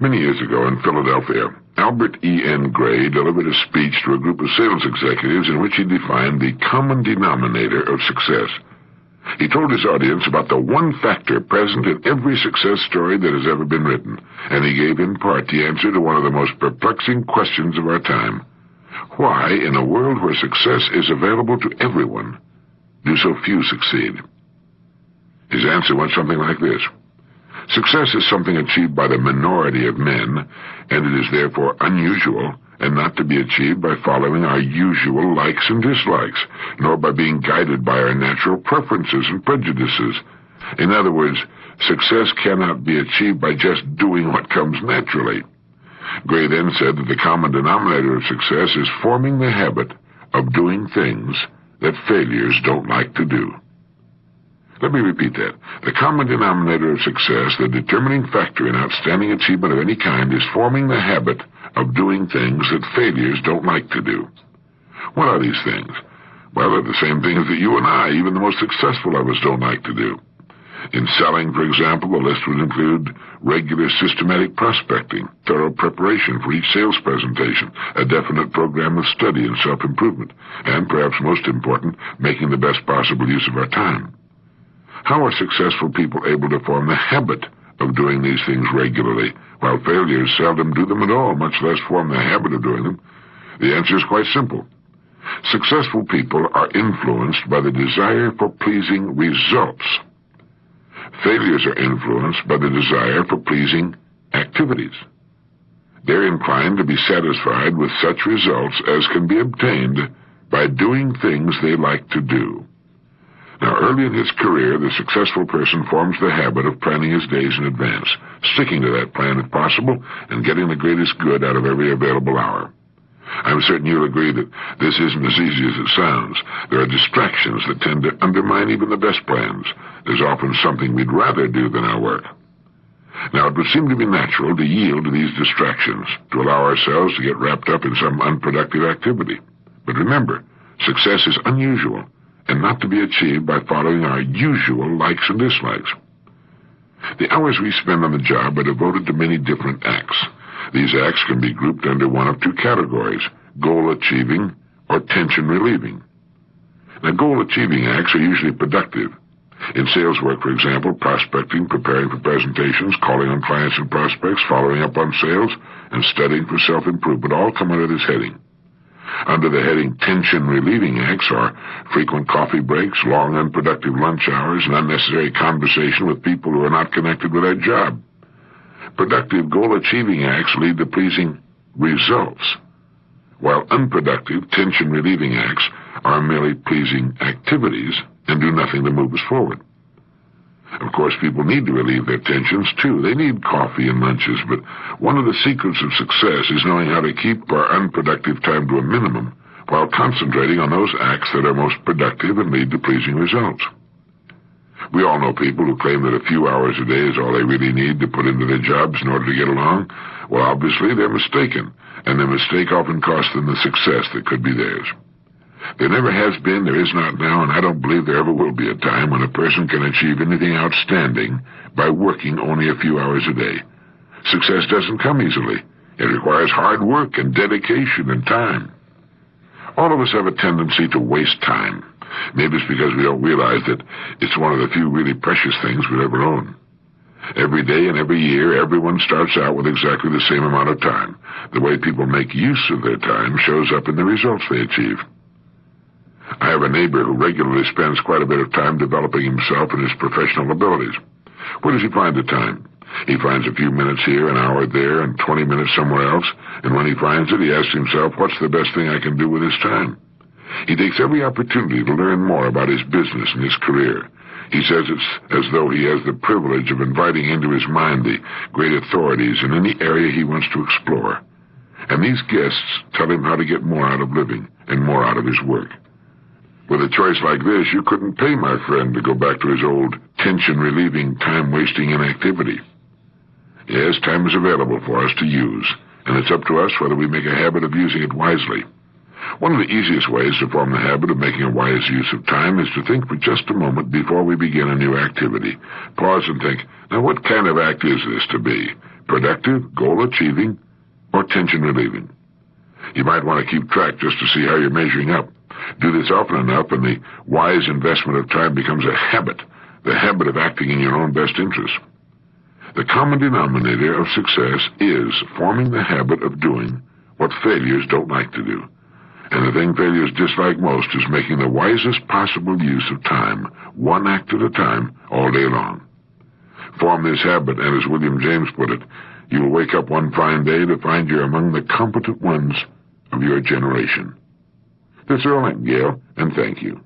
Many years ago in Philadelphia, Albert E.N. Gray delivered a speech to a group of sales executives in which he defined the common denominator of success. He told his audience about the one factor present in every success story that has ever been written, and he gave in part the answer to one of the most perplexing questions of our time. Why, in a world where success is available to everyone, do so few succeed? His answer went something like this. Success is something achieved by the minority of men, and it is therefore unusual and not to be achieved by following our usual likes and dislikes, nor by being guided by our natural preferences and prejudices. In other words, success cannot be achieved by just doing what comes naturally. Gray then said that the common denominator of success is forming the habit of doing things that failures don't like to do. Let me repeat that. The common denominator of success, the determining factor in outstanding achievement of any kind, is forming the habit of doing things that failures don't like to do. What are these things? Well, they're the same things that you and I, even the most successful of us, don't like to do. In selling, for example, the list would include regular systematic prospecting, thorough preparation for each sales presentation, a definite program of study and self-improvement, and, perhaps most important, making the best possible use of our time. How are successful people able to form the habit of doing these things regularly, while failures seldom do them at all, much less form the habit of doing them? The answer is quite simple. Successful people are influenced by the desire for pleasing results. Failures are influenced by the desire for pleasing activities. They're inclined to be satisfied with such results as can be obtained by doing things they like to do. Now, early in his career, the successful person forms the habit of planning his days in advance, sticking to that plan if possible, and getting the greatest good out of every available hour. I'm certain you'll agree that this isn't as easy as it sounds. There are distractions that tend to undermine even the best plans. There's often something we'd rather do than our work. Now, it would seem to be natural to yield to these distractions, to allow ourselves to get wrapped up in some unproductive activity. But remember, success is unusual, and not to be achieved by following our usual likes and dislikes. The hours we spend on the job are devoted to many different acts. These acts can be grouped under one of two categories, goal-achieving or tension-relieving. Now, goal-achieving acts are usually productive. In sales work, for example, prospecting, preparing for presentations, calling on clients and prospects, following up on sales, and studying for self-improvement all come under this heading. Under the heading tension-relieving acts are frequent coffee breaks, long unproductive lunch hours, and unnecessary conversation with people who are not connected with their job. Productive goal-achieving acts lead to pleasing results, while unproductive tension-relieving acts are merely pleasing activities and do nothing to move us forward. Of course, people need to relieve their tensions, too. They need coffee and lunches, but one of the secrets of success is knowing how to keep our unproductive time to a minimum while concentrating on those acts that are most productive and lead to pleasing results. We all know people who claim that a few hours a day is all they really need to put into their jobs in order to get along. Well, obviously, they're mistaken, and their mistake often costs them the success that could be theirs. There never has been, there is not now, and I don't believe there ever will be a time when a person can achieve anything outstanding by working only a few hours a day. Success doesn't come easily. It requires hard work and dedication and time. All of us have a tendency to waste time. Maybe it's because we don't realize that it's one of the few really precious things we'll ever own. Every day and every year, everyone starts out with exactly the same amount of time. The way people make use of their time shows up in the results they achieve. I have a neighbor who regularly spends quite a bit of time developing himself and his professional abilities. Where does he find the time? He finds a few minutes here, an hour there, and 20 minutes somewhere else, and when he finds it, he asks himself, what's the best thing I can do with this time? He takes every opportunity to learn more about his business and his career. He says it's as though he has the privilege of inviting into his mind the great authorities in any area he wants to explore. And these guests tell him how to get more out of living and more out of his work. With a choice like this, you couldn't pay my friend to go back to his old tension-relieving, time-wasting inactivity. Yes, time is available for us to use, and it's up to us whether we make a habit of using it wisely. One of the easiest ways to form the habit of making a wise use of time is to think for just a moment before we begin a new activity. Pause and think, now what kind of act is this to be? productive, goal-achieving, or tension-relieving. You might want to keep track just to see how you're measuring up. Do this often enough, and the wise investment of time becomes a habit, the habit of acting in your own best interest. The common denominator of success is forming the habit of doing what failures don't like to do. And the thing failures dislike most is making the wisest possible use of time, one act at a time, all day long. Form this habit, and as William James put it, you will wake up one fine day to find you're among the competent ones of your generation. This is Earl Nightingale, and thank you.